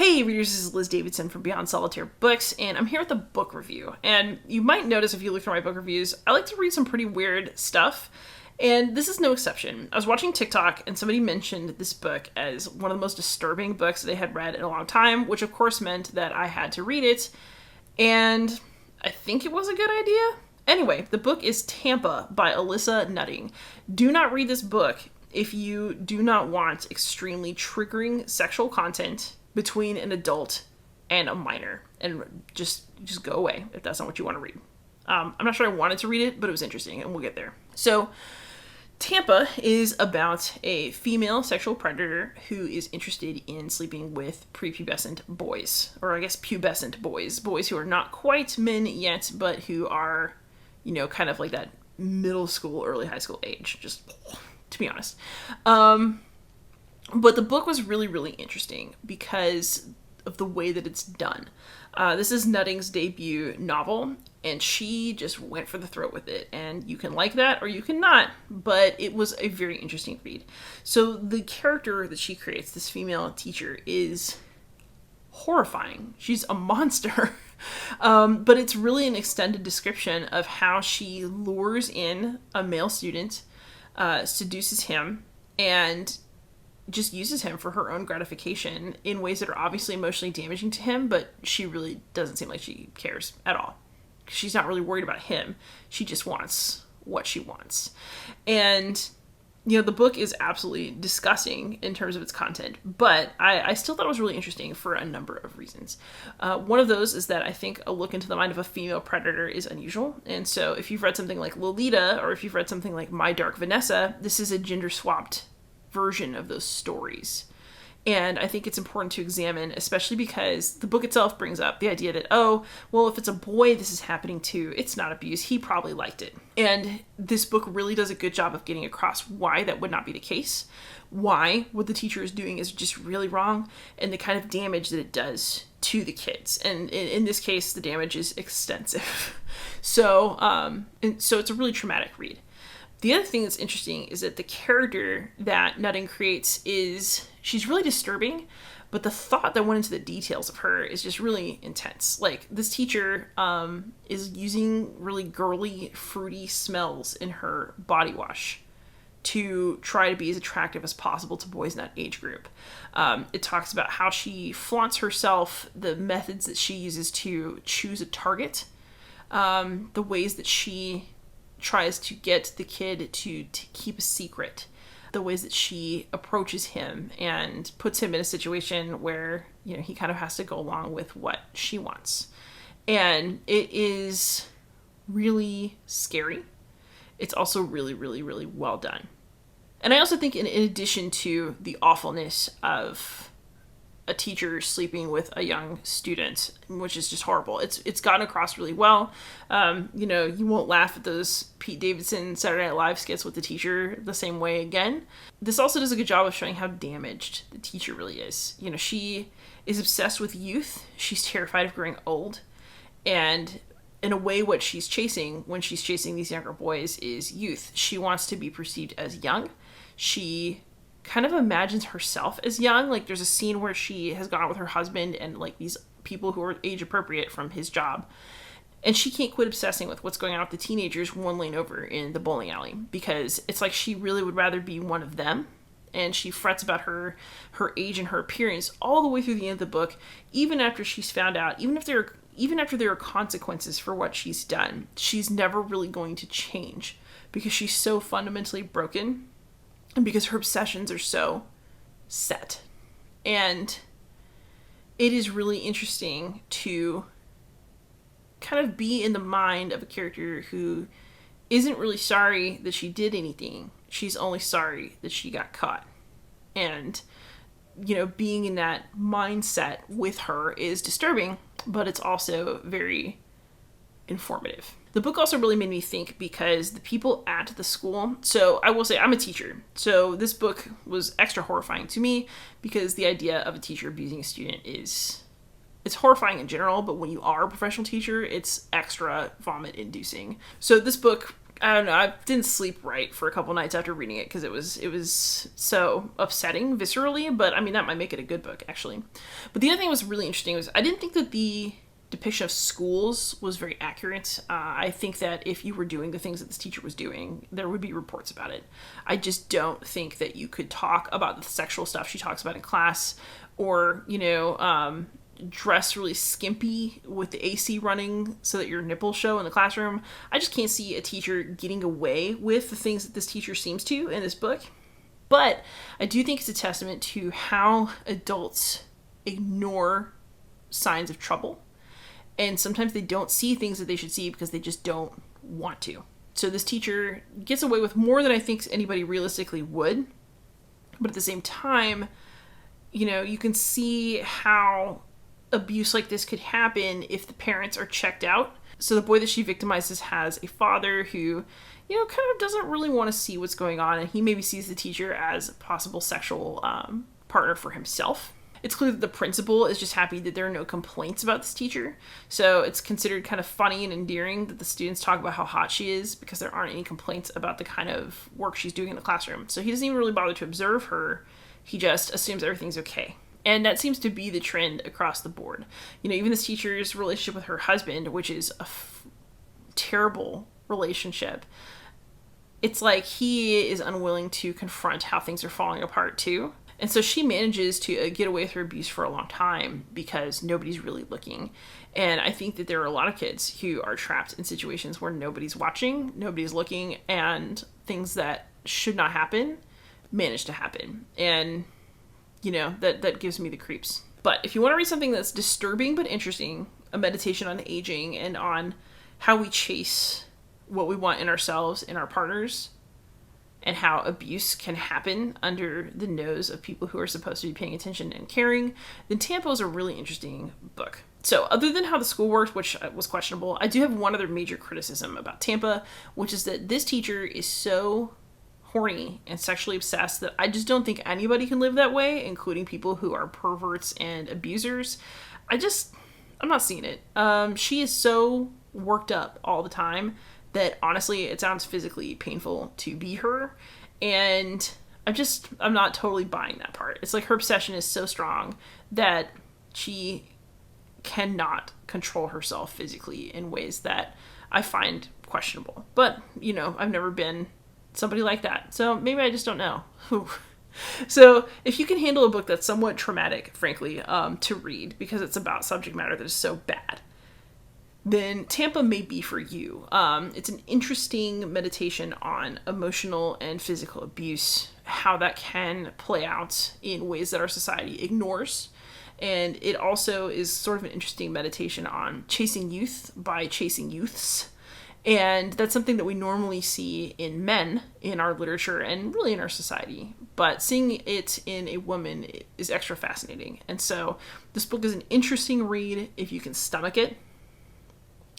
Hey readers, this is Liz Davidson from Beyond Solitaire Books, and I'm here with a book review. And you might notice if you look through my book reviews, I like to read some pretty weird stuff, and this is no exception. I was watching TikTok, and somebody mentioned this book as one of the most disturbing books they had read in a long time, which of course meant that I had to read it, and I think it was a good idea. Anyway, the book is Tampa by Alyssa Nutting. Do not read this book if you do not want extremely triggering sexual content between an adult and a minor, and just go away if that's not what you want to read. I'm not sure I wanted to read it, but it was interesting, and we'll get there. So, Tampa is about a female sexual predator who is interested in sleeping with prepubescent boys, or I guess pubescent boys who are not quite men yet, but who are, kind of like that middle school, early high school age, just to be honest. But the book was really, really interesting because of the way that it's done. This is Nutting's debut novel, and she just went for the throat with it. And you can like that or you can not, but it was a very interesting read. So the character that she creates, this female teacher, is horrifying. She's a monster. But it's really an extended description of how she lures in a male student, seduces him, and just uses him for her own gratification in ways that are obviously emotionally damaging to him, but she really doesn't seem like she cares at all. She's not really worried about him. She just wants what she wants. And, the book is absolutely disgusting in terms of its content, but I still thought it was really interesting for a number of reasons. One of those is that I think a look into the mind of a female predator is unusual. And so if you've read something like Lolita, or if you've read something like My Dark Vanessa, this is a gender-swapped version of those stories. And I think it's important to examine, especially because the book itself brings up the idea that, if it's a boy this is happening to, it's not abuse. He probably liked it. And this book really does a good job of getting across why that would not be the case, why what the teacher is doing is just really wrong, and the kind of damage that it does to the kids. And in this case, the damage is extensive. So it's a really traumatic read. The other thing that's interesting is that the character that Nutting creates she's really disturbing, but the thought that went into the details of her is just really intense. Like, this teacher is using really girly, fruity smells in her body wash to try to be as attractive as possible to boys in that age group. It talks about how she flaunts herself, the methods that she uses to choose a target, the ways that she tries to get the kid to keep a secret, the ways that she approaches him and puts him in a situation where, he kind of has to go along with what she wants. And it is really scary. It's also really, really, really well done. And I also think in addition to the awfulness of a teacher sleeping with a young student, which is just horrible, it's gotten across really well. You won't laugh at those Pete Davidson Saturday Night Live skits with the teacher the same way again. This also does a good job of showing how damaged the teacher really is. She is obsessed with youth. She's terrified of growing old. And in a way, what she's chasing when she's chasing these younger boys is youth. She wants to be perceived as young. She kind of imagines herself as young. Like, there's a scene where she has gone out with her husband and like these people who are age appropriate from his job, and she can't quit obsessing with what's going on with the teenagers one lane over in the bowling alley, because it's like she really would rather be one of them, and she frets about her age and her appearance all the way through the end of the book, even after she's found out, even after there are consequences for what she's done. She's never really going to change because she's so fundamentally broken, and because her obsessions are so set. And it is really interesting to kind of be in the mind of a character who isn't really sorry that she did anything. She's only sorry that she got caught. And, being in that mindset with her is disturbing, but it's also very informative. The book also really made me think because the people at the school, so I will say I'm a teacher, so this book was extra horrifying to me because the idea of a teacher abusing a student it's horrifying in general, but when you are a professional teacher, it's extra vomit inducing. So this book I don't know, I didn't sleep right for a couple nights after reading it because it was so upsetting viscerally, but I mean, that might make it a good book, actually. But the other thing that was really interesting was I didn't think that the depiction of schools was very accurate. I think that if you were doing the things that this teacher was doing, there would be reports about it. I just don't think that you could talk about the sexual stuff she talks about in class, or, dress really skimpy with the AC running so that your nipples show in the classroom. I just can't see a teacher getting away with the things that this teacher seems to in this book. But I do think it's a testament to how adults ignore signs of trouble. And sometimes they don't see things that they should see because they just don't want to. So this teacher gets away with more than I think anybody realistically would. But at the same time, you can see how abuse like this could happen if the parents are checked out. So the boy that she victimizes has a father who, kind of doesn't really want to see what's going on, and he maybe sees the teacher as a possible sexual partner for himself. It's clear that the principal is just happy that there are no complaints about this teacher. So it's considered kind of funny and endearing that the students talk about how hot she is because there aren't any complaints about the kind of work she's doing in the classroom. So he doesn't even really bother to observe her. He just assumes everything's okay. And that seems to be the trend across the board. Even this teacher's relationship with her husband, which is a terrible relationship, it's like he is unwilling to confront how things are falling apart too. And so she manages to get away with her abuse for a long time because nobody's really looking. And I think that there are a lot of kids who are trapped in situations where nobody's watching, nobody's looking, and things that should not happen manage to happen. And that gives me the creeps. But if you want to read something that's disturbing but interesting, a meditation on aging and on how we chase what we want in ourselves and our partners, and how abuse can happen under the nose of people who are supposed to be paying attention and caring, then Tampa is a really interesting book. So other than how the school works, which was questionable, I do have one other major criticism about Tampa, which is that this teacher is so horny and sexually obsessed that I just don't think anybody can live that way, including people who are perverts and abusers. I'm not seeing it. She is so worked up all the time that honestly it sounds physically painful to be her, and I'm not totally buying that part. It's like her obsession is so strong that she cannot control herself physically in ways that I find questionable. But, I've never been somebody like that, so maybe I just don't know. So if you can handle a book that's somewhat traumatic, frankly, to read because it's about subject matter that is so bad, then Tampa may be for you. It's an interesting meditation on emotional and physical abuse, how that can play out in ways that our society ignores. And it also is sort of an interesting meditation on chasing youth by chasing youths. And that's something that we normally see in men in our literature and really in our society. But seeing it in a woman is extra fascinating. And so this book is an interesting read if you can stomach it.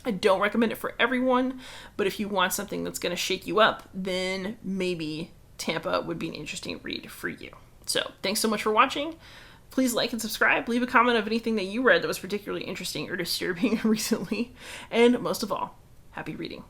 I don't recommend it for everyone, but if you want something that's going to shake you up, then maybe Tampa would be an interesting read for you. So thanks so much for watching. Please like and subscribe. Leave a comment of anything that you read that was particularly interesting or disturbing recently. And most of all, happy reading.